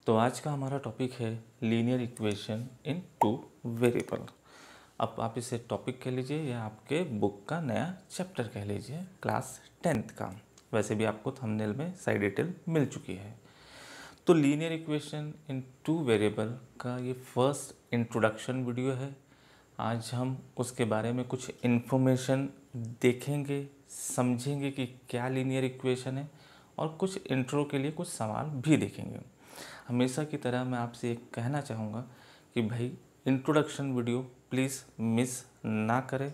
तो आज का हमारा टॉपिक है linear equation in two variable. अब आप इसे टॉपिक कह लीजिए या आपके बुक का नया चैप्टर कह लीजिए, क्लास 10th का। वैसे भी आपको थंबनेल में सारी डिटेल मिल चुकी है। तो linear equation in two variable का ये फर्स्ट इंट्रोडक्शन वीडियो है। आज हम उसके बारे में कुछ इन्फॉर्मेशन देखेंगे, समझेंगे कि क्या लीनियर इक्वेशन है, और कुछ इंट्रो के लिए कुछ सवाल भी देखेंगे। हमेशा की तरह मैं आपसे एक कहना चाहूँगा कि भाई इंट्रोडक्शन वीडियो प्लीज़ मिस ना करें।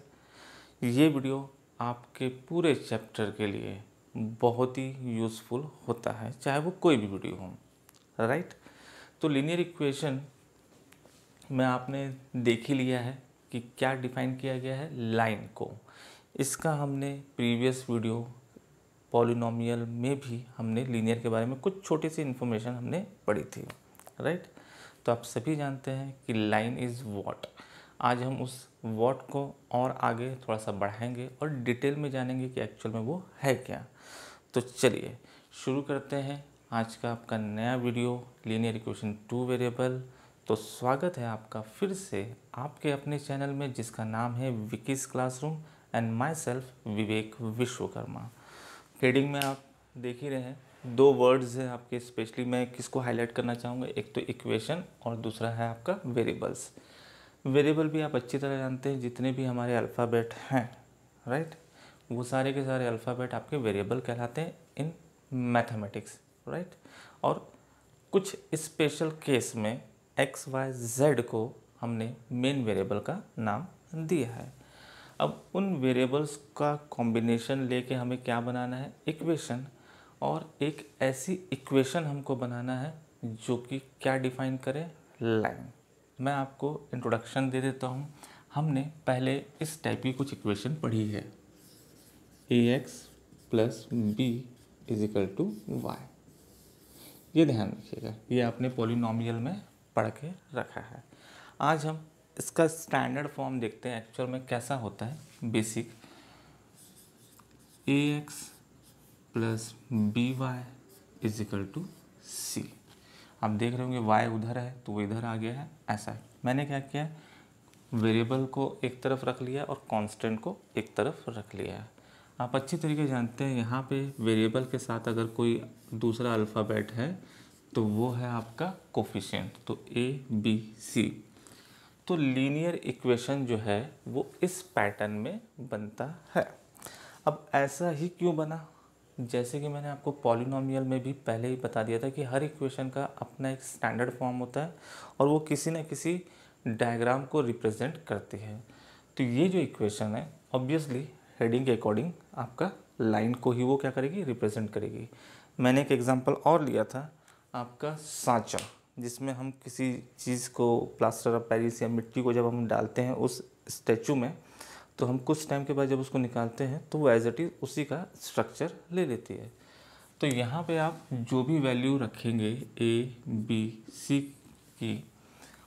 ये वीडियो आपके पूरे चैप्टर के लिए बहुत ही यूज़फुल होता है, चाहे वो कोई भी वीडियो हो, राइट। तो लीनियर इक्वेशन में आपने देख ही लिया है कि क्या डिफाइन किया गया है, लाइन को। इसका हमने प्रीवियस वीडियो पॉलिनोमियल में भी हमने लीनियर के बारे में कुछ छोटी सी इन्फॉर्मेशन हमने पढ़ी थी, राइट। तो आप सभी जानते हैं कि लाइन इज़ व्हाट। आज हम उस व्हाट को और आगे थोड़ा सा बढ़ाएंगे और डिटेल में जानेंगे कि एक्चुअल में वो है क्या। तो चलिए शुरू करते हैं आज का आपका नया video linear equation two variable. तो स्वागत है आपका फिर से आपके अपने चैनल में, जिसका नाम है Vicky's classroom and myself Vivek Vishwakarma. Heading में आप देख ही रहे हैं, दो वर्ड्स हैं आपके, स्पेशली मैं किसको हाईलाइट करना चाहूँगा, एक तो इक्वेशन और दूसरा है आपका वेरिएबल्स। वेरिएबल भी आप अच्छी तरह जानते हैं, जितने भी हमारे अल्फ़ाबेट हैं, राइट, वो सारे के सारे अल्फ़ाबेट आपके वेरिएबल कहलाते हैं इन मैथमेटिक्स, राइट। और कुछ स्पेशल केस में एक्स वाई जेड को हमने मेन वेरिएबल का नाम दिया है। अब उन वेरिएबल्स का कॉम्बिनेशन लेके हमें क्या बनाना है, इक्वेशन। और एक ऐसी इक्वेशन हमको बनाना है जो कि क्या डिफाइन करे, लाइन। मैं आपको इंट्रोडक्शन दे देता हूँ। हमने पहले इस टाइप की कुछ इक्वेशन पढ़ी है, ax plus B is equal to Y. ये ध्यान रखिएगा, ये आपने पॉलिनोमियल में पढ़ के रखा है। आज हम इसका स्टैंडर्ड फॉर्म देखते हैं एक्चुअल में कैसा होता है। Basic ax plus B Y is equal to c. आप देख रहे होंगे y उधर है तो वो इधर आ गया है, ऐसा है। मैंने क्या किया, वेरिएबल को एक तरफ रख लिया और कांस्टेंट को एक तरफ रख लिया है। आप अच्छी तरीके जानते हैं यहाँ पे वेरिएबल के साथ अगर कोई दूसरा अल्फ़ाबेट है तो वो है आपका कोफिशिएंट, तो a b c। तो लीनियर इक्वेशन जो है वो इस पैटर्न में बनता है। अब ऐसा ही क्यों बना, जैसे कि मैंने आपको पॉलिनोमियल में भी पहले ही बता दिया था कि हर इक्वेशन का अपना एक स्टैंडर्ड फॉर्म होता है और वो किसी न किसी डायग्राम को रिप्रेजेंट करती है। तो ये जो इक्वेशन है ऑब्वियसली हेडिंग के अकॉर्डिंग आपका लाइन को ही वो क्या करेगी, रिप्रेजेंट करेगी। मैंने एक एग्जांपल और लिया था आपका सांचा, जिसमें हम किसी चीज़ को, प्लास्टर ऑफ पेरिस या मिट्टी को जब हम डालते हैं उस स्टैचू में, तो हम कुछ टाइम के बाद जब उसको निकालते हैं तो वो एज इट इज़ उसी का स्ट्रक्चर ले लेती है। तो यहाँ पे आप जो भी वैल्यू रखेंगे a b c की,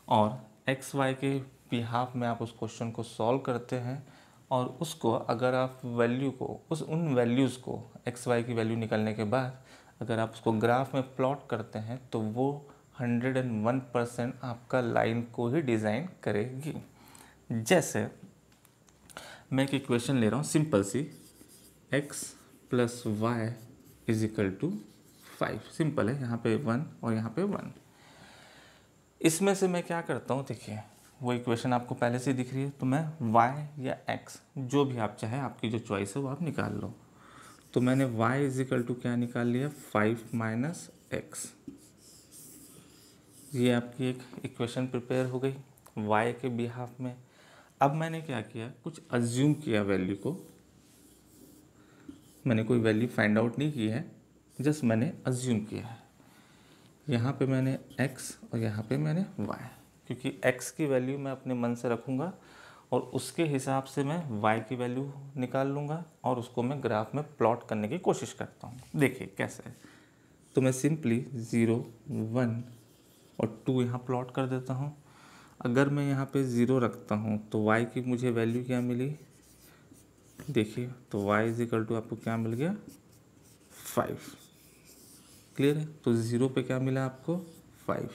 और एक्स वाई के बिहाफ में आप उस क्वेश्चन को सॉल्व करते हैं, और उसको अगर आप वैल्यू को उन वैल्यूज़ को एक्स वाई की वैल्यू निकलने के बाद अगर आप उसको ग्राफ में प्लॉट करते हैं तो वो 101% आपका लाइन को ही डिज़ाइन करेगी। जैसे मैं एक इक्वेशन ले रहा हूँ सिंपल सी, x plus Y is equal to 5। Simple है, यहाँ पे 1 और यहाँ पे 1। इसमें से मैं क्या करता हूँ, देखिए वो इक्वेशन आपको पहले से दिख रही है, तो मैं y या x जो भी आप चाहे, आपकी जो चॉइस है वो आप निकाल लो। तो मैंने y इज इक्वल टू क्या निकाल लिया, 5 माइनस एक्स। ये आपकी एक इक्वेशन प्रिपेयर हो गई y के बिहाफ में। अब मैंने क्या किया, कुछ अज्यूम किया वैल्यू को। मैंने कोई वैल्यू फाइंड आउट नहीं की है, जस्ट मैंने अज्यूम किया है। यहाँ पे मैंने x और यहाँ पे मैंने y, क्योंकि x की वैल्यू मैं अपने मन से रखूँगा और उसके हिसाब से मैं y की वैल्यू निकाल लूँगा और उसको मैं ग्राफ में प्लॉट करने की कोशिश करता हूँ। देखिए कैसे है, तो मैं सिंपली 0 1 और 2 यहाँ प्लॉट कर देता हूँ। अगर मैं यहाँ पे 0 रखता हूँ तो y की मुझे वैल्यू क्या मिली, देखिए, तो y इज इक्वल टू आपको क्या मिल गया, 5। क्लियर है, तो 0 पे क्या मिला आपको, 5।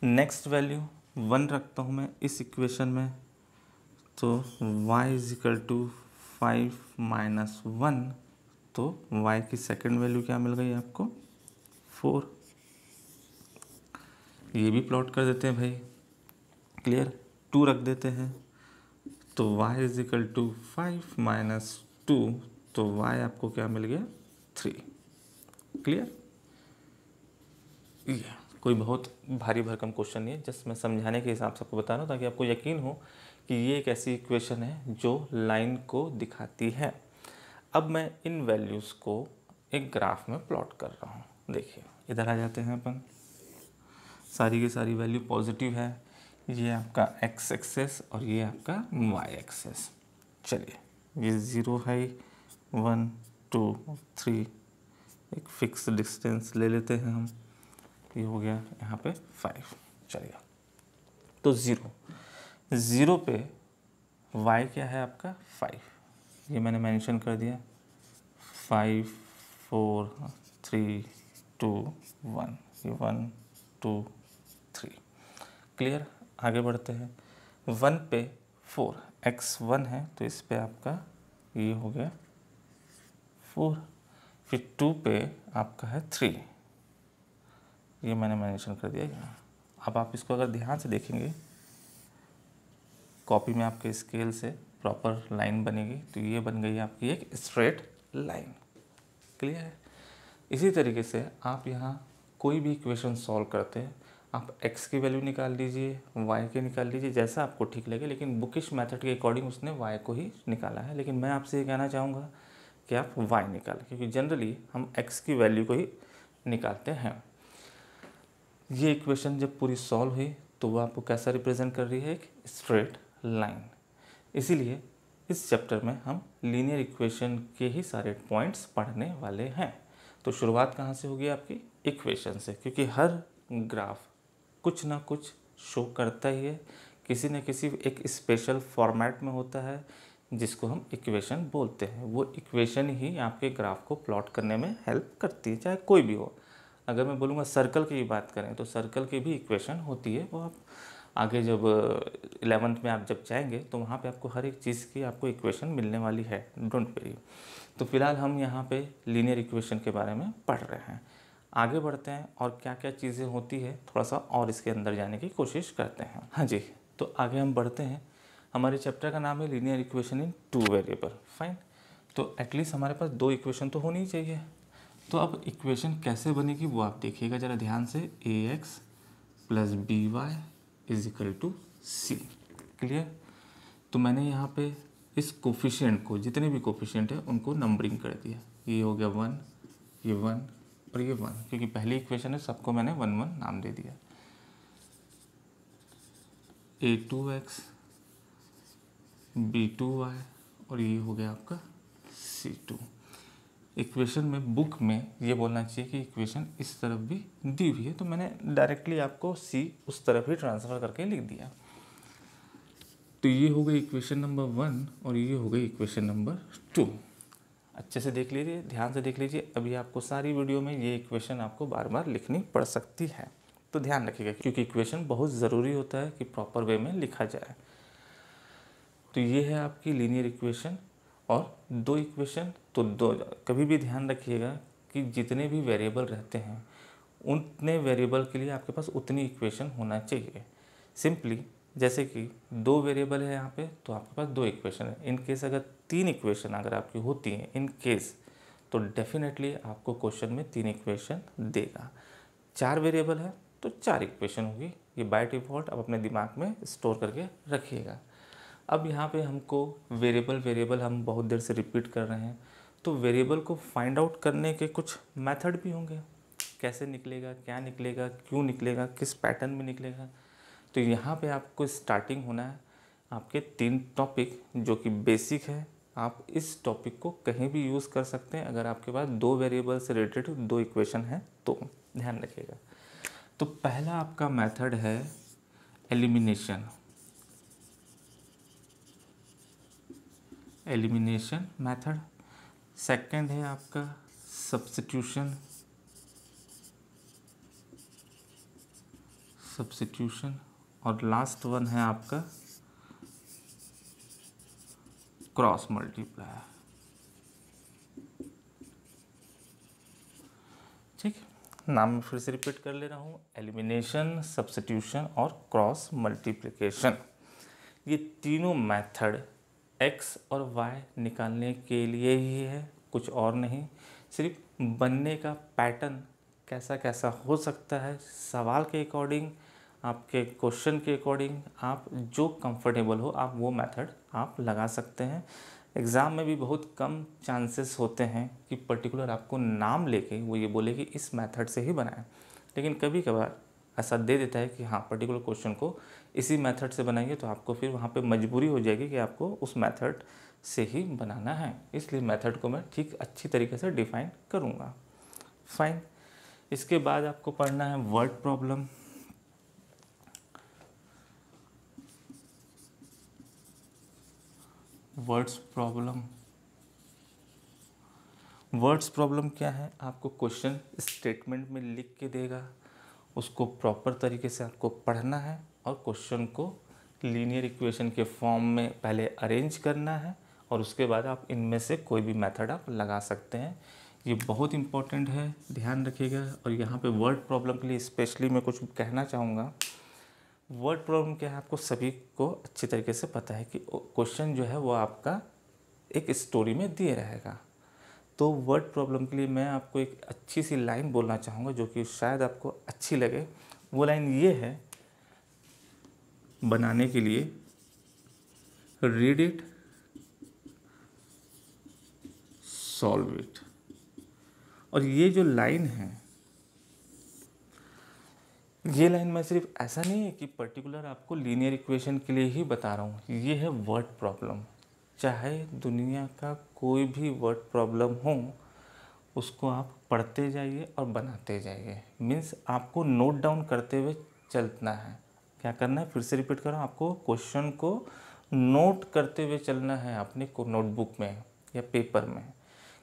नेक्स्ट वैल्यू 1 रखता हूँ मैं इस इक्वेशन में, तो y is equal to 5 minus 1, तो y की सेकेंड वैल्यू क्या मिल गई आपको 4। ये भी प्लॉट कर देते हैं भाई, क्लियर। 2 रख देते हैं, तो y is equal to 5 minus 2, तो y आपको क्या मिल गया 3, क्लियर। ये कोई बहुत भारी भरकम क्वेश्चन नहीं है, जस्ट मैं समझाने के हिसाब से आपको बता रहा हूँ ताकि आपको यकीन हो कि ये एक ऐसी इक्वेशन है जो लाइन को दिखाती है। अब मैं इन वैल्यूज़ को एक ग्राफ में प्लॉट कर रहा हूँ। देखिए इधर आ जाते हैं अपन, सारी की सारी वैल्यू पॉजिटिव है, ये आपका x एक्सेस और ये आपका y एक्सेस। चलिए ये 0 है, 1 2 3, एक फिक्स डिस्टेंस ले लेते हैं हम, ये हो गया यहाँ पे 5। चलिए तो 0 पे y क्या है आपका 5, ये मैंने मेंशन कर दिया, 5 4 3 2 1, ये 1 2 3, क्लियर। आगे बढ़ते हैं, 1 पे 4 x 1 है, तो इस पे आपका ये हो गया 4, फिर 2 पे आपका है 3, ये मैंने मेंशन कर दिया यहाँ। अब आप इसको अगर ध्यान से देखेंगे, कॉपी में आपके स्केल से प्रॉपर लाइन बनेगी, तो ये बन गई आपकी एक स्ट्रेट लाइन, क्लियर है। इसी तरीके से आप यहाँ कोई भी इक्वेशन सॉल्व करते हैं, आप x की वैल्यू निकाल लीजिए, y के निकाल लीजिए, जैसा आपको ठीक लगे, लेकिन बुकिश मेथड के अकॉर्डिंग उसने y को ही निकाला है। लेकिन मैं आपसे ये कहना चाहूँगा कि आप y निकालें, क्योंकि जनरली हम x की वैल्यू को ही निकालते हैं। ये इक्वेशन जब पूरी सॉल्व हुई तो वो आपको कैसा रिप्रेजेंट कर रही है, एक स्ट्रेट लाइन। इसीलिए इस चैप्टर में हम लीनियर इक्वेशन के ही सारे पॉइंट्स पढ़ने वाले हैं। तो शुरुआत कहाँ से होगी आपकी, इक्वेशन से, क्योंकि हर ग्राफ कुछ ना कुछ शो करता ही है, किसी न किसी एक स्पेशल फॉर्मेट में होता है जिसको हम इक्वेशन बोलते हैं। वो इक्वेशन ही आपके ग्राफ को प्लॉट करने में हेल्प करती है, चाहे कोई भी हो। अगर मैं बोलूँगा सर्कल की बात करें तो सर्कल की भी इक्वेशन होती है, वो आप आगे जब 11th में आप जब जाएंगे तो वहाँ पे आपको हर एक चीज़ की आपको इक्वेशन मिलने वाली है, डोंट वरी। तो फिलहाल हम यहाँ पे लीनियर इक्वेशन के बारे में पढ़ रहे हैं। आगे बढ़ते हैं और क्या क्या चीज़ें होती है थोड़ा सा और इसके अंदर जाने की कोशिश करते हैं। हाँ जी, तो आगे हम बढ़ते हैं। हमारे चैप्टर का नाम है linear equation in 2 variable, fine. तो एटलीस्ट हमारे पास 2 इक्वेशन तो होनी ही चाहिए। तो अब इक्वेशन कैसे बनेगी वो आप देखिएगा ज़रा ध्यान से, ax plus B Y is equal to C, clear. तो मैंने यहाँ पे इस कोफिशिएंट को, जितने भी कोफिशिएंट है उनको नंबरिंग कर दिया। ये हो गया 1, ये 1 और ये 1, क्योंकि पहली इक्वेशन है सबको मैंने 1 1 नाम दे दिया। a2x b2y और ये हो गया आपका c2। इक्वेशन में, बुक में ये बोलना चाहिए कि इक्वेशन इस तरफ भी दी हुई है, तो मैंने डायरेक्टली आपको सी उस तरफ ही ट्रांसफ़र करके लिख दिया। तो ये हो गई इक्वेशन नंबर 1 और ये हो गई इक्वेशन नंबर 2। अच्छे से देख लीजिए, ध्यान से देख लीजिए। अभी आपको सारी वीडियो में ये इक्वेशन आपको बार बार लिखनी पड़ सकती है, तो ध्यान रखिएगा, क्योंकि इक्वेशन बहुत ज़रूरी होता है कि प्रॉपर वे में लिखा जाए। तो ये है आपकी लीनियर इक्वेशन और 2 इक्वेशन। तो 2, कभी भी ध्यान रखिएगा कि जितने भी वेरिएबल रहते हैं उतने वेरिएबल के लिए आपके पास उतनी इक्वेशन होना चाहिए। सिंपली जैसे कि 2 वेरिएबल है यहाँ पे, तो आपके पास 2 इक्वेशन है। इन केस अगर 3 इक्वेशन अगर आपकी होती हैं इन केस, तो डेफिनेटली आपको क्वेश्चन में 3 इक्वेशन देगा। 4 वेरिएबल है तो 4 इक्वेशन होगी। ये बाय डिफ़ॉल्ट आप अपने दिमाग में स्टोर करके रखिएगा। अब यहाँ पे हमको वेरिएबल हम बहुत देर से रिपीट कर रहे हैं, तो वेरिएबल को फाइंड आउट करने के कुछ मेथड भी होंगे। कैसे निकलेगा, क्या निकलेगा, क्यों निकलेगा, किस पैटर्न में निकलेगा। तो यहाँ पे आपको स्टार्टिंग होना है आपके 3 टॉपिक जो कि बेसिक है। आप इस टॉपिक को कहीं भी यूज़ कर सकते हैं अगर आपके पास 2 वेरिएबल से रिलेटेड 2 इक्वेशन है तो, ध्यान रखिएगा। तो पहला आपका मेथड है एलिमिनेशन मेथड। सेकंड है आपका सब्स्टिट्यूशन सब्स्टिट्यूशन, और लास्ट वन है आपका क्रॉस मल्टीप्लाई। ठीक, नाम मैं फिर से रिपीट कर ले रहा हूँ, एलिमिनेशन, सब्स्टिट्यूशन और क्रॉस मल्टीप्लिकेशन। ये तीनों मेथड x और y निकालने के लिए ही है, कुछ और नहीं। सिर्फ बनने का पैटर्न कैसा कैसा हो सकता है, सवाल के अकॉर्डिंग, आपके क्वेश्चन के अकॉर्डिंग, आप जो कंफर्टेबल हो आप वो मेथड आप लगा सकते हैं। एग्ज़ाम में भी बहुत कम चांसेस होते हैं कि पर्टिकुलर आपको नाम लेके वो ये बोले कि इस मेथड से ही बनाएं, लेकिन कभी कभार ऐसा दे देता है कि हाँ पर्टिकुलर क्वेश्चन को इसी मेथड से बनाएंगे, तो आपको फिर वहाँ पे मजबूरी हो जाएगी कि आपको उस मेथड से ही बनाना है। इसलिए मेथड को मैं ठीक अच्छी तरीके से डिफाइन करूँगा। फाइन, इसके बाद आपको पढ़ना है वर्ड प्रॉब्लम। वर्ड्स प्रॉब्लम क्या है, आपको क्वेश्चन स्टेटमेंट में लिख के देगा, उसको प्रॉपर तरीके से आपको पढ़ना है और क्वेश्चन को लीनियर इक्वेशन के फॉर्म में पहले अरेंज करना है, और उसके बाद आप इनमें से कोई भी मेथड आप लगा सकते हैं। ये बहुत इंपॉर्टेंट है, ध्यान रखिएगा। और यहाँ पे वर्ड प्रॉब्लम के लिए स्पेशली मैं कुछ कहना चाहूँगा। वर्ड प्रॉब्लम क्या है, आपको सभी को अच्छी तरीके से पता है कि क्वेश्चन जो है वो आपका एक स्टोरी में दिए रहेगा। तो वर्ड प्रॉब्लम के लिए मैं आपको एक अच्छी सी लाइन बोलना चाहूँगा जो कि शायद आपको अच्छी लगे। वो लाइन ये है बनाने के लिए, रीड इट, सॉल्व इट। और ये जो लाइन है, ये लाइन मैं सिर्फ ऐसा नहीं है कि पर्टिकुलर आपको लीनियर इक्वेशन के लिए ही बता रहा हूँ, ये है वर्ड प्रॉब्लम। चाहे दुनिया का कोई भी वर्ड प्रॉब्लम हो, उसको आप पढ़ते जाइए और बनाते जाइए। मीन्स आपको नोट डाउन करते हुए चलना है। क्या करना है, फिर से रिपीट कर रहा हूँ, आपको क्वेश्चन को नोट करते हुए चलना है अपने को नोटबुक में या पेपर में।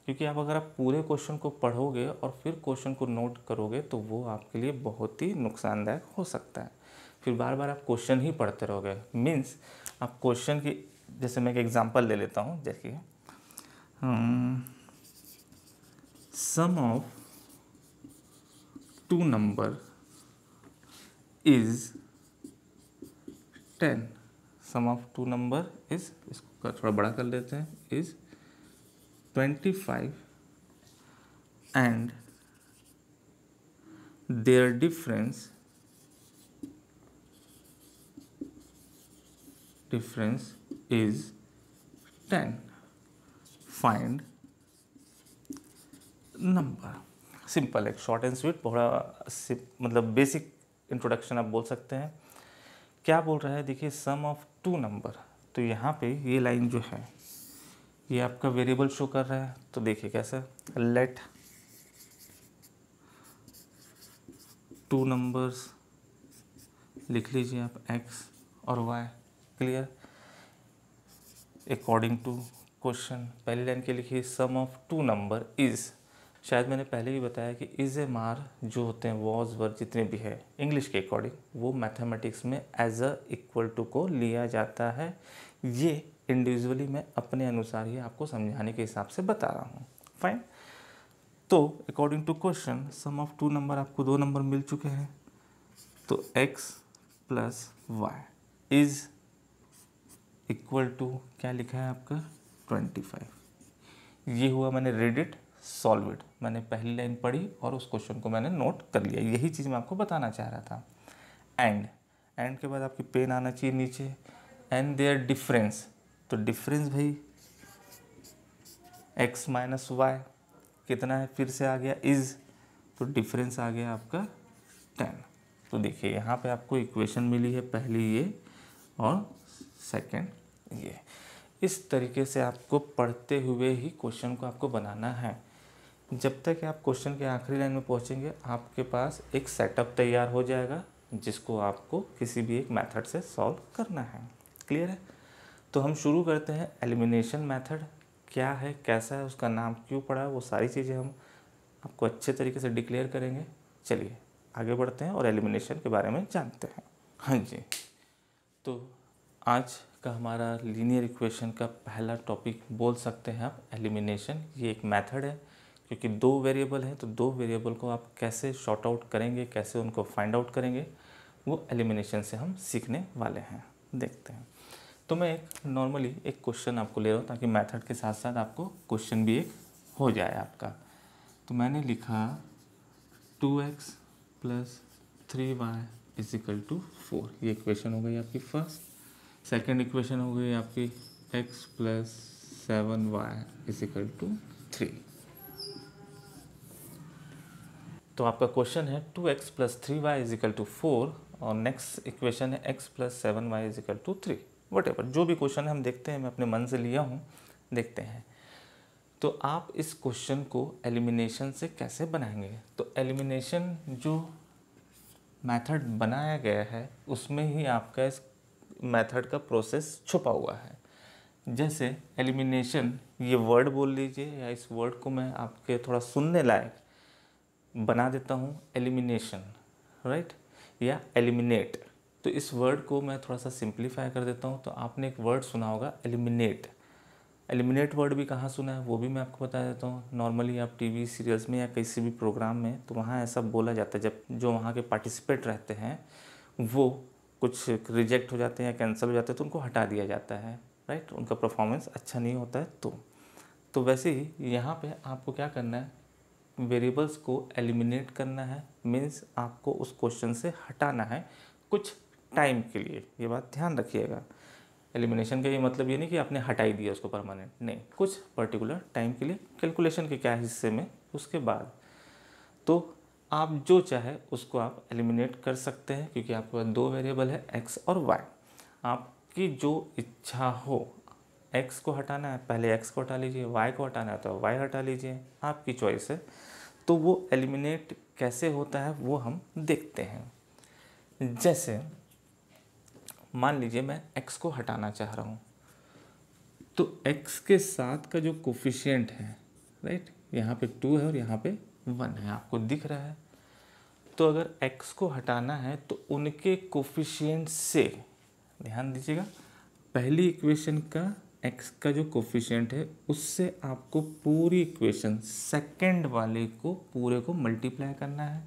क्योंकि आप अगर आप पूरे क्वेश्चन को पढ़ोगे और फिर क्वेश्चन को नोट करोगे तो वो आपके लिए बहुत ही नुकसानदायक हो सकता है। फिर बार बार आप क्वेश्चन ही पढ़ते रहोगे। मीन्स आप क्वेश्चन की, जैसे मैं एक एग्जांपल ले लेता हूँ, देखिए sum of two number is 10। Sum of two number is, इसको थोड़ा बड़ा कर लेते हैं, is 25 and their difference is 10. Find number। Simple है, शॉर्ट एंड स्वीट, थोड़ा मतलब बेसिक इंट्रोडक्शन आप बोल सकते हैं। क्या बोल रहा है, देखिए सम ऑफ टू नंबर। तो यहाँ पे ये लाइन जो है ये आपका वेरिएबल शो कर रहा है। तो देखिए कैसा, लेट टू नंबर्स लिख लीजिए आप, x और y। Clear. According to question, पहली लाइन के लिखिए sum of two number is. शायद मैंने पहले भी बताया कि इज़ एम आर जो होते हैं, वॉज वर जितने भी है इंग्लिश के अकॉर्डिंग, वो मैथमेटिक्स में एज अ इक्वल टू को लिया जाता है। ये इंडिविजुअली मैं अपने अनुसार ही आपको समझाने के हिसाब से बता रहा हूँ। फाइन। तो according to question sum of two number, आपको दो नंबर मिल चुके हैं। तो x plus Y is equal to, क्या लिखा है आपका, 25। ये हुआ, मैंने रीड इट सॉल्व इट, मैंने पहली लाइन पढ़ी और उस क्वेश्चन को मैंने नोट कर लिया। यही चीज़ मैं आपको बताना चाह रहा था। एंड के बाद आपकी पेन आना चाहिए नीचे, एंड देयर डिफरेंस। तो डिफरेंस भाई x माइनस वाई कितना है, फिर से आ गया इज़, तो डिफरेंस आ गया आपका 10। तो देखिए यहाँ पे आपको इक्वेशन मिली है, पहली ये और सेकंड ये। इस तरीके से आपको पढ़ते हुए ही क्वेश्चन को आपको बनाना है। जब तक आप क्वेश्चन के आखिरी लाइन में पहुँचेंगे, आपके पास एक सेटअप तैयार हो जाएगा जिसको आपको किसी भी एक मेथड से सॉल्व करना है। क्लियर है। तो हम शुरू करते हैं। एलिमिनेशन मेथड क्या है, कैसा है, उसका नाम क्यों पड़ा, वो सारी चीज़ें हम आपको अच्छे तरीके से डिक्लेयर करेंगे। चलिए आगे बढ़ते हैं और एलिमिनेशन के बारे में जानते हैं। हाँ जी, तो आज का हमारा लीनियर इक्वेशन का पहला टॉपिक बोल सकते हैं आप एलिमिनेशन। ये एक मेथड है, क्योंकि दो वेरिएबल हैं तो दो वेरिएबल को आप कैसे शॉर्ट आउट करेंगे, कैसे उनको फाइंड आउट करेंगे, वो एलिमिनेशन से हम सीखने वाले हैं। देखते हैं। तो मैं एक नॉर्मली एक क्वेश्चन आपको ले रहा हूँ ताकि मेथड के साथ साथ आपको क्वेश्चन भी एक हो जाए आपका। तो मैंने लिखा 2x + 3y = 4। ये इक्वेशन हो गई आपकी फर्स्ट। सेकंड इक्वेशन हो गई आपकी x + 7y = 3। तो आपका क्वेश्चन है 2x + 3y = 4 और नेक्स्ट इक्वेशन है x + 7y = 3। वटेवर जो भी क्वेश्चन है हम देखते हैं, मैं अपने मन से लिया हूँ, देखते हैं। तो आप इस क्वेश्चन को एलिमिनेशन से कैसे बनाएंगे? तो एलिमिनेशन जो मेथड बनाया गया है उसमें ही आपका इस मेथड का प्रोसेस छुपा हुआ है। जैसे एलिमिनेशन, ये वर्ड बोल लीजिए या इस वर्ड को मैं आपके थोड़ा सुनने लायक बना देता हूँ, एलिमिनेशन, राइट, या एलिमिनेट। तो इस वर्ड को मैं थोड़ा सा सिंप्लीफाई कर देता हूँ। तो आपने एक वर्ड सुना होगा एलिमिनेट। एलिमिनेट वर्ड भी कहाँ सुना है वो भी मैं आपको बता देता हूँ। नॉर्मली आप टीवी सीरियल्स में या किसी भी प्रोग्राम में तो वहाँ ऐसा बोला जाता है, जब जो वहाँ के पार्टिसिपेट रहते हैं वो कुछ रिजेक्ट हो जाते हैं या कैंसिल हो जाते हैं तो उनको हटा दिया जाता है, राइट, उनका परफॉर्मेंस अच्छा नहीं होता है। तो वैसे ही यहाँ पे आपको क्या करना है, वेरिएबल्स को एलिमिनेट करना है। मीन्स आपको उस क्वेश्चन से हटाना है कुछ टाइम के लिए। ये बात ध्यान रखिएगा। एलिमिनेशन का ये मतलब ये नहीं कि आपने हटा ही दिया उसको परमानेंट, नहीं, कुछ पर्टिकुलर टाइम के लिए कैलकुलेशन के क्या हिस्से में, उसके बाद तो आप जो चाहे उसको आप एलिमिनेट कर सकते हैं, क्योंकि आपके पास दो वेरिएबल है x और y। आपकी जो इच्छा हो, x को हटाना है पहले x को हटा लीजिए, y को हटाना है तो y हटा लीजिए, आपकी चॉइस है। तो वो एलिमिनेट कैसे होता है वो हम देखते हैं। जैसे मान लीजिए मैं x को हटाना चाह रहा हूँ, तो x के साथ का जो कोफिशिएंट है, राइट, यहाँ पे 2 है और यहाँ पे 1 है, आपको दिख रहा है। तो अगर x को हटाना है तो उनके कोफिशिएंट से, ध्यान दीजिएगा, पहली इक्वेशन का x का जो कोफिशिएंट है उससे आपको पूरी इक्वेशन सेकंड वाले को पूरे को मल्टीप्लाई करना है,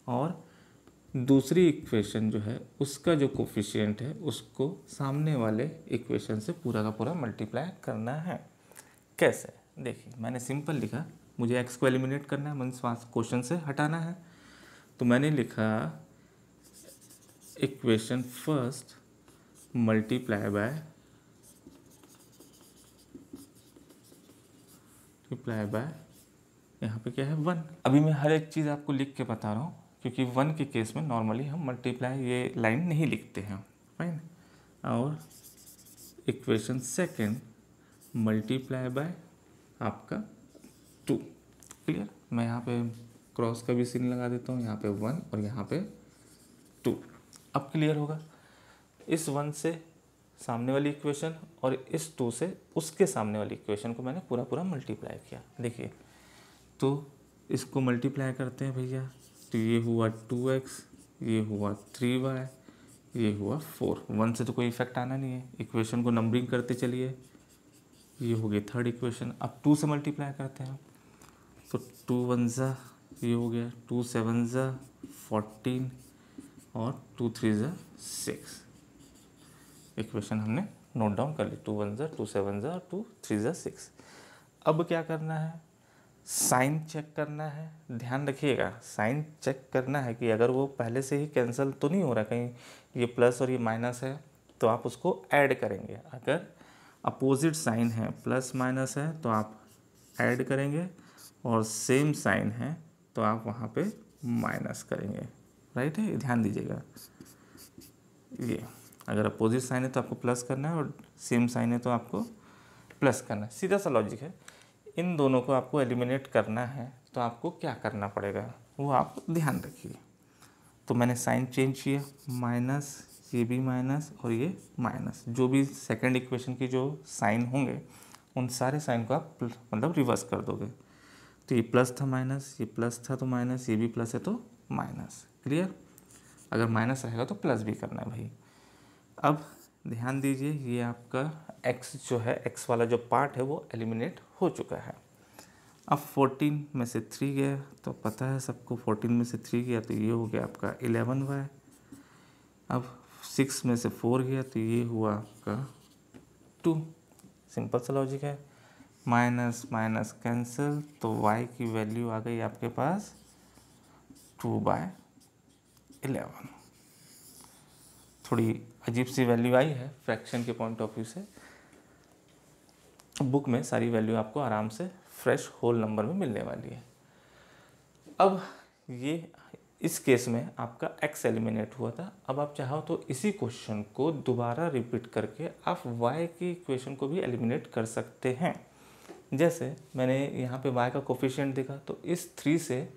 और दूसरी इक्वेशन जो है उसका जो कोफिशिएंट है उसको सामने वाले इक्वेशन से पूरा का पूरा मल्टीप्लाई करना है। कैसे? देखिए, मैंने सिंपल लिखा, मुझे x को एलिमिनेट करना है, मीन्स क्वेश्चन से हटाना है। तो मैंने लिखा इक्वेशन फर्स्ट मल्टीप्लाई बाय यहाँ पे क्या है 1। अभी मैं हर एक चीज़ आपको लिख के बता रहा हूँ, क्योंकि 1 के केस में नॉर्मली हम मल्टीप्लाई ये लाइन नहीं लिखते हैं, फाइन। और इक्वेशन सेकंड मल्टीप्लाई बाय आपका 2। क्लियर? मैं यहाँ पे क्रॉस का भी सीन लगा देता हूँ, यहाँ पे 1 और यहाँ पे 2। अब क्लियर होगा। इस 1 से सामने वाली इक्वेशन और इस 2 से उसके सामने वाली इक्वेशन को मैंने पूरा पूरा मल्टीप्लाई किया। देखिए, तो इसको मल्टीप्लाई करते हैं भैया, तो ये हुआ 2x, ये हुआ 3y, ये हुआ 4। 1 से तो कोई इफेक्ट आना नहीं है, इक्वेशन को नंबरिंग करते चलिए। ये हो गई थर्ड इक्वेशन। अब 2 से मल्टीप्लाई करते हैं, तो 2 1 ज़ा ये हो गया, 2 7 ज़ा 14 और 2 3 ज़ा 6। इक्वेशन हमने नोट डाउन कर ली, 2 1 ज़ा 2 7 ज़ा 2 3 ज़ा 6। अब क्या करना है, साइन चेक करना है। ध्यान रखिएगा, साइन चेक करना है कि अगर वो पहले से ही कैंसिल तो नहीं हो रहा, कहीं ये प्लस और ये माइनस है तो आप उसको ऐड करेंगे। अगर अपोजिट साइन है, प्लस माइनस है, तो आप ऐड करेंगे, और सेम साइन है तो आप वहाँ पे माइनस करेंगे, राइट है, ध्यान दीजिएगा। ये अगर अपोजिट साइन है तो आपको प्लस करना है, और सेम साइन है तो आपको प्लस करना है। सीधा सा लॉजिक है। इन दोनों को आपको एलिमिनेट करना है तो आपको क्या करना पड़ेगा वो आप ध्यान रखिए। तो मैंने साइन चेंज किया, माइनस, ये भी माइनस और ये माइनस। जो भी सेकंड इक्वेशन की जो साइन होंगे उन सारे साइन को आप मतलब रिवर्स कर दोगे। तो ये प्लस था माइनस, ये प्लस था तो माइनस, ये भी प्लस है तो माइनस। क्लियर? अगर माइनस रहेगा तो प्लस भी करना है भाई। अब ध्यान दीजिए, ये आपका x जो है, x वाला जो पार्ट है वो एलिमिनेट हो चुका है। अब 14 में से 3 गया तो पता है सबको, 14 में से 3 गया तो ये हो गया आपका 11y। अब 6 में से 4 गया तो ये हुआ आपका 2। सिंपल सा लॉजिक है। माइनस माइनस कैंसिल, तो y की वैल्यू आ गई आपके पास 2/11। थोड़ी अजीब सी वैल्यू आई है फ्रैक्शन के पॉइंट ऑफ व्यू से। बुक में सारी वैल्यू आपको आराम से फ्रेश होल नंबर में मिलने वाली है। अब ये इस केस में आपका x एलिमिनेट हुआ था। अब आप चाहो तो इसी क्वेश्चन को दोबारा रिपीट करके आप y की इक्वेशन को भी एलिमिनेट कर सकते हैं। जैसे मैंने यहाँ पे y का कोफिशिएंट देखा तो इस 3 से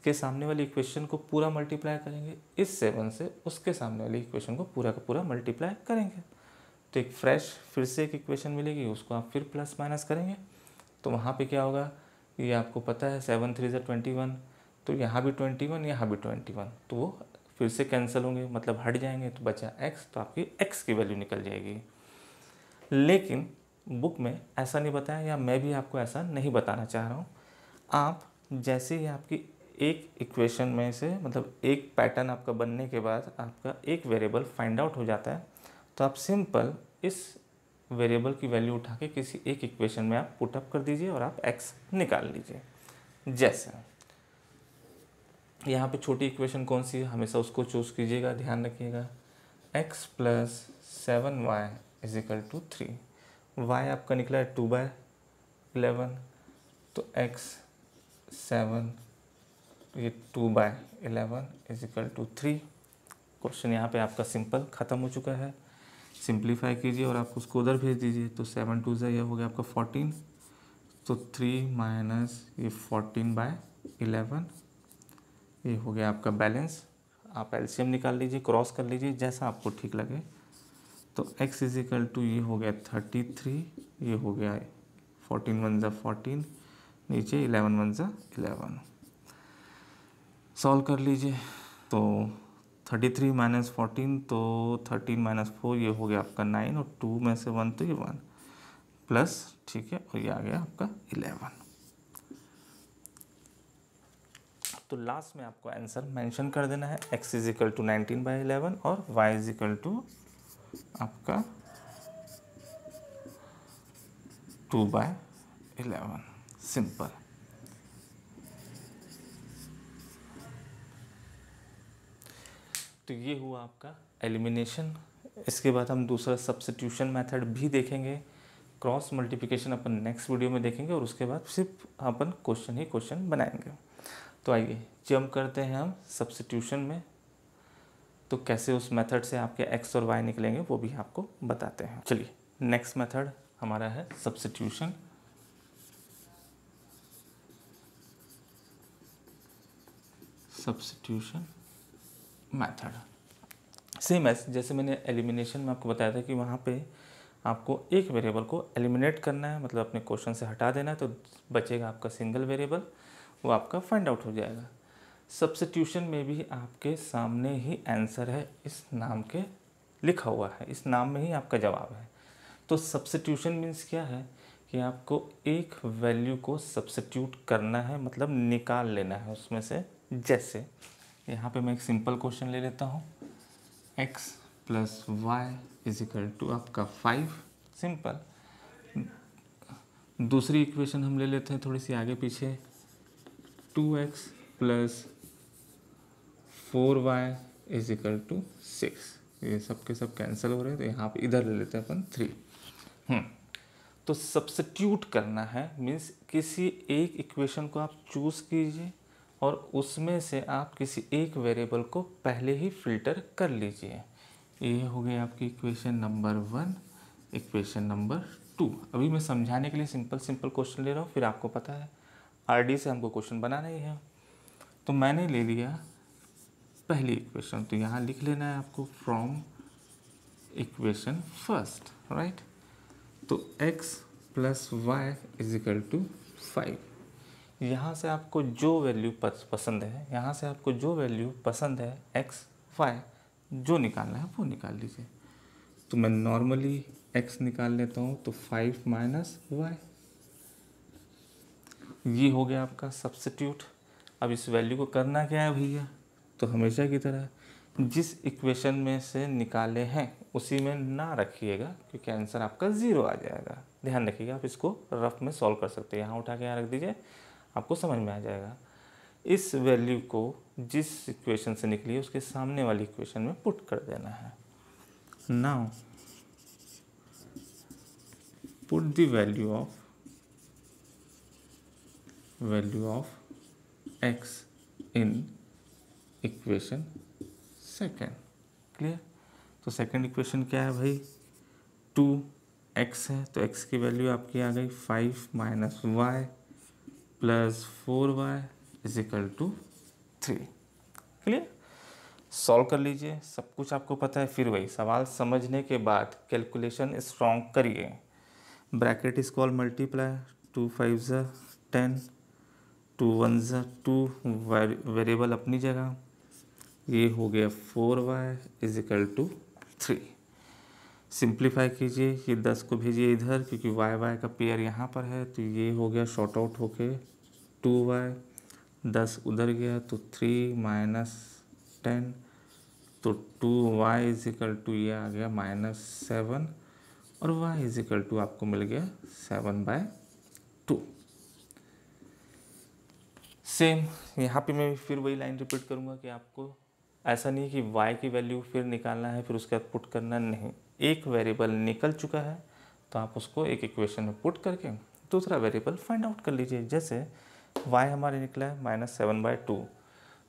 के सामने वाली इक्वेशन को पूरा मल्टीप्लाई करेंगे, इस 7 से उसके सामने वाली इक्वेशन को पूरा का पूरा मल्टीप्लाई करेंगे, तो एक फ्रेश फिर से एक इक्वेशन मिलेगी, उसको आप फिर प्लस माइनस करेंगे तो वहाँ पे क्या होगा, ये आपको पता है 7 3 21, तो यहाँ भी 21, यहाँ भी 21, तो वो फिर से कैंसिल होंगे, मतलब हट जाएंगे, तो बचा x, तो आपकी x की वैल्यू निकल जाएगी। लेकिन बुक में ऐसा नहीं बताया, या मैं भी आपको ऐसा नहीं बताना चाह रहा हूँ। आप जैसे ही आपकी एक इक्वेशन में से, मतलब एक पैटर्न आपका बनने के बाद आपका एक वेरिएबल फाइंड आउट हो जाता है, तो आप सिंपल इस वेरिएबल की वैल्यू उठा के किसी एक इक्वेशन में आप पुट अप कर दीजिए और आप x निकाल लीजिए। जैसे यहाँ पे छोटी इक्वेशन कौन सी है, हमेशा उसको चूज़ कीजिएगा, ध्यान रखिएगा। x + 7y = 3, y आपका निकला है 2/11, तो x 7 ये 2/11 = 3। क्वेश्चन यहाँ पे आपका सिंपल ख़त्म हो चुका है। सिंप्लीफाई कीजिए और आप उसको उधर भेज दीजिए, तो 7 2 ये हो गया आपका 14, तो 3 माइनस ये 14/11, ये हो गया आपका बैलेंस। आप एलसीएम निकाल लीजिए, क्रॉस कर लीजिए, जैसा आपको ठीक लगे। तो x = ये हो गया 33, ये हो गया 14 1 14, नीचे 11 1 11। सॉल्व कर लीजिए, तो 33 माइनस 14, तो 13 माइनस 4, ये हो गया आपका 9, और 2 में से 1 तो ये 1 प्लस, ठीक है, और ये आ गया आपका 11। तो लास्ट में आपको आंसर मेंशन कर देना है, x = 19/11 और y = आपका 2/11। सिंपल। तो ये हुआ आपका एलिमिनेशन। इसके बाद हम दूसरा सब्स्टिट्यूशन मेथड भी देखेंगे, क्रॉस मल्टीप्लिकेशन अपन नेक्स्ट वीडियो में देखेंगे, और उसके बाद सिर्फ अपन क्वेश्चन ही क्वेश्चन बनाएंगे। तो आइए जंप करते हैं हम सब्स्टिट्यूशन में। तो कैसे उस मेथड से आपके x और y निकलेंगे वो भी आपको बताते हैं। चलिए, नेक्स्ट मेथड हमारा है substitution. Substitution method same as जैसे मैंने एलिमिनेशन में आपको बताया था कि वहाँ पे आपको एक वेरिएबल को एलिमिनेट करना है, मतलब अपने क्वेश्चन से हटा देना है, तो बचेगा आपका सिंगल वेरिएबल, वो आपका फाइंड आउट हो जाएगा। सब्स्टिट्यूशन में भी आपके सामने ही आंसर है, इस नाम के लिखा हुआ है, इस नाम में ही आपका जवाब है। तो सब्स्टिट्यूशन मीन्स क्या है कि आपको एक वैल्यू को सब्स्टिट्यूट करना है, मतलब निकाल लेना है उसमें से। जैसे यहाँ पे मैं एक सिंपल क्वेश्चन ले लेता हूँ, x + y = आपका 5, सिंपल। दूसरी इक्वेशन हम ले लेते हैं थोड़ी सी आगे पीछे, 2x + 4y = 6। ये सब के सब कैंसिल हो रहे हैं, तो यहाँ पे इधर ले लेते हैं अपन 3। तो सब्स्टिट्यूट करना है मीन्स किसी एक इक्वेशन को आप चूज़ कीजिए और उसमें से आप किसी एक वेरिएबल को पहले ही फिल्टर कर लीजिए। ये हो गई आपकी इक्वेशन नंबर 1, इक्वेशन नंबर 2। अभी मैं समझाने के लिए सिंपल क्वेश्चन ले रहा हूँ, फिर आपको पता है आरडी से हमको क्वेश्चन बनाना ही है। तो मैंने ले लिया पहली इक्वेशन, तो यहाँ लिख लेना है आपको फ्रॉम इक्वेशन फर्स्ट, राइट। तो x + y = 5, यहाँ से आपको जो वैल्यू पसंद है, यहाँ से आपको जो वैल्यू पसंद है एक्स वाई जो निकालना है वो निकाल लीजिए। तो मैं नॉर्मली x निकाल लेता हूँ, तो 5 माइनस वाई, ये हो गया आपका सब्स्टिट्यूट। अब इस वैल्यू को करना क्या है भैया, तो हमेशा की तरह जिस इक्वेशन में से निकाले हैं उसी में ना रखिएगा, क्योंकि आंसर आपका 0 आ जाएगा। ध्यान रखिएगा, आप इसको रफ में सॉल्व कर सकते हैं। यहाँ उठा के यहाँ रख दीजिए, आपको समझ में आ जाएगा। इस वैल्यू को जिस इक्वेशन से निकली है उसके सामने वाली इक्वेशन में पुट कर देना है। Now put the value of x in equation second. Clear. तो सेकेंड इक्वेशन क्या है भाई, 2x है, तो x की वैल्यू आपकी आ गई 5 minus Y plus 4y is equal to 3। Clear. Solve कर लीजिए, सब कुछ आपको पता है। फिर वही सवाल समझने के बाद कैलकुलेशन स्ट्रॉन्ग करिए। ब्रैकेट इज कॉल्ड मल्टीप्लाई, 2 5 ज़ा 10, 2 1 ज़ा 2, वेरिएबल अपनी जगह, ये हो गया 4y is equal to 3। Simplify कीजिए, ये 10 को भेजिए इधर, क्योंकि y का पेयर यहाँ पर है, तो ये हो गया शॉर्ट आउट होके 2y, 10 उधर गया तो 3 माइनस 10, तो 2y इज इक्वल टू ये आ गया -7, और y इज इक्वल टू आपको मिल गया 7/2। सेम यहाँ पे मैं फिर वही लाइन रिपीट करूँगा कि आपको ऐसा नहीं कि y की वैल्यू फिर निकालना है फिर उसके बाद पुट करना, नहीं। एक वेरिएबल निकल चुका है तो आप उसको एक इक्वेशन में पुट करके दूसरा वेरिएबल फाइंड आउट कर लीजिए। जैसे y हमारे निकला है -7/2,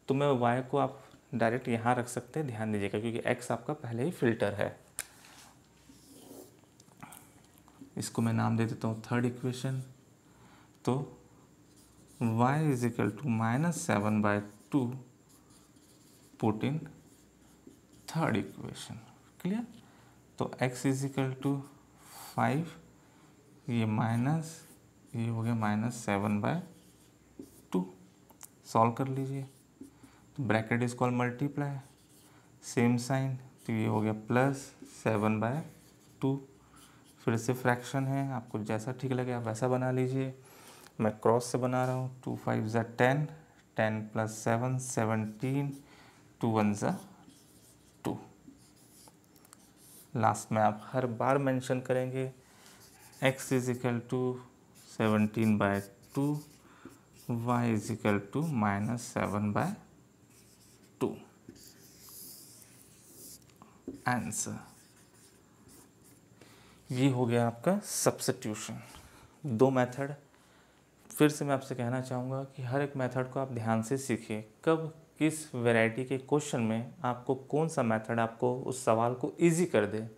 तो मैं y को आप डायरेक्ट यहाँ रख सकते हैं। ध्यान दीजिएगा, क्योंकि x आपका पहले ही फिल्टर है। इसको मैं नाम दे देता हूँ थर्ड इक्वेशन। तो y is equal to -7/2 put in third equation. Clear. तो x इज इक्वल टू 5, ये माइनस, ये हो गया -7/2। सॉल्व कर लीजिए। तो bracket is called multiply, same sign, तो ये हो गया +7/2। फिर से फ्रैक्शन है, आपको जैसा ठीक लगे आप वैसा बना लीजिए। मैं क्रॉस से बना रहा हूँ, 2 5 ज़ा 10, 10 + 7 17, 2 1 ज़ा 2। लास्ट में आप हर बार मेंशन करेंगे x is equal to 17/2, y is equal to -7/2। Answer ये हो गया आपका सब्स्टिट्यूशन। 2 मेथड। फिर से मैं आपसे कहना चाहूँगा कि हर एक मेथड को आप ध्यान से सीखिए। कब किस वैरायटी के क्वेश्चन में आपको कौन सा मेथड आपको उस सवाल को इजी कर दे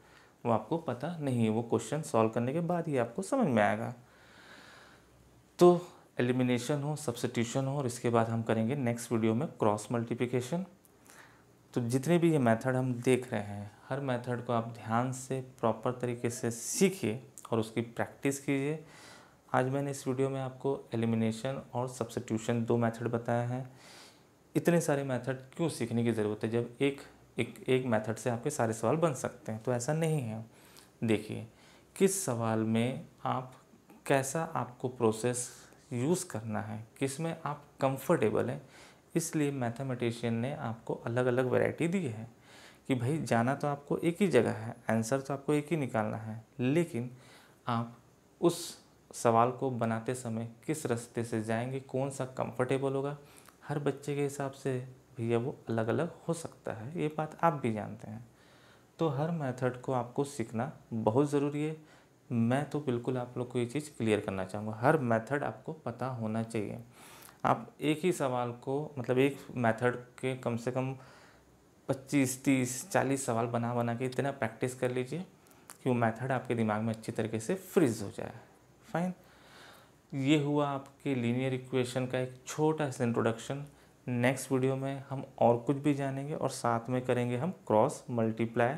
वो आपको पता नहीं है। वो क्वेश्चन सॉल्व करने के बाद ही आपको समझ में आएगा। तो एलिमिनेशन हो, सब्स्टिट्यूशन हो, और इसके बाद हम करेंगे नेक्स्ट वीडियो में क्रॉस मल्टीप्लिकेशन। तो जितने भी ये मेथड हम देख रहे हैं, हर मेथड को आप ध्यान से प्रॉपर तरीके से सीखिए और उसकी प्रैक्टिस कीजिए। आज मैंने इस वीडियो में आपको एलिमिनेशन और सब्स्टिट्यूशन 2 मेथड बताए हैं। इतने सारे मेथड क्यों सीखने की ज़रूरत है जब एक मेथड से आपके सारे सवाल बन सकते हैं? तो ऐसा नहीं है। देखिए किस सवाल में आप कैसा आपको प्रोसेस यूज़ करना है, किस में आप कंफर्टेबल हैं, इसलिए मैथमेटिशियन ने आपको अलग अलग वैरायटी दी है कि भाई जाना तो आपको एक ही जगह है, आंसर तो आपको एक ही निकालना है, लेकिन आप उस सवाल को बनाते समय किस रास्ते से जाएंगे, कौन सा कंफर्टेबल होगा, हर बच्चे के हिसाब से भैया वो अलग अलग हो सकता है। ये बात आप भी जानते हैं। तो हर मेथड को आपको सीखना बहुत ज़रूरी है। मैं तो बिल्कुल आप लोग को ये चीज़ क्लियर करना चाहूँगा, हर मेथड आपको पता होना चाहिए। आप एक ही सवाल को मतलब एक मेथड के कम से कम 25 30 40 सवाल बना बना के इतना प्रैक्टिस कर लीजिए कि वो मेथड आपके दिमाग में अच्छी तरीके से फ्रीज हो जाए। फाइन। ये हुआ आपके लीनियर इक्वेशन का एक छोटा सा इंट्रोडक्शन। नेक्स्ट वीडियो में हम और कुछ भी जानेंगे और साथ में करेंगे हम क्रॉस मल्टीप्लाई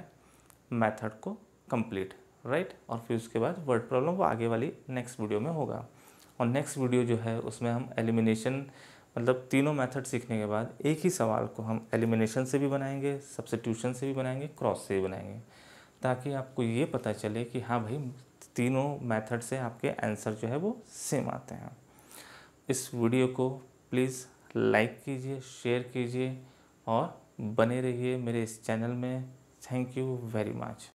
मेथड को कंप्लीट, राइट। और फिर उसके बाद वर्ड प्रॉब्लम वो आगे वाली नेक्स्ट वीडियो में होगा। और नेक्स्ट वीडियो जो है उसमें हम एलिमिनेशन मतलब तीनों मेथड सीखने के बाद एक ही सवाल को हम एलिमिनेशन से भी बनाएंगे, सब्स्टिट्यूशन से भी बनाएंगे, क्रॉस से भी बनाएंगे, ताकि आपको ये पता चले कि हाँ भाई तीनों मेथड से आपके आंसर जो है वो सेम आते हैं। इस वीडियो को प्लीज़ लाइक कीजिए, शेयर कीजिए और बने रहिए मेरे इस चैनल में। Thank you very much.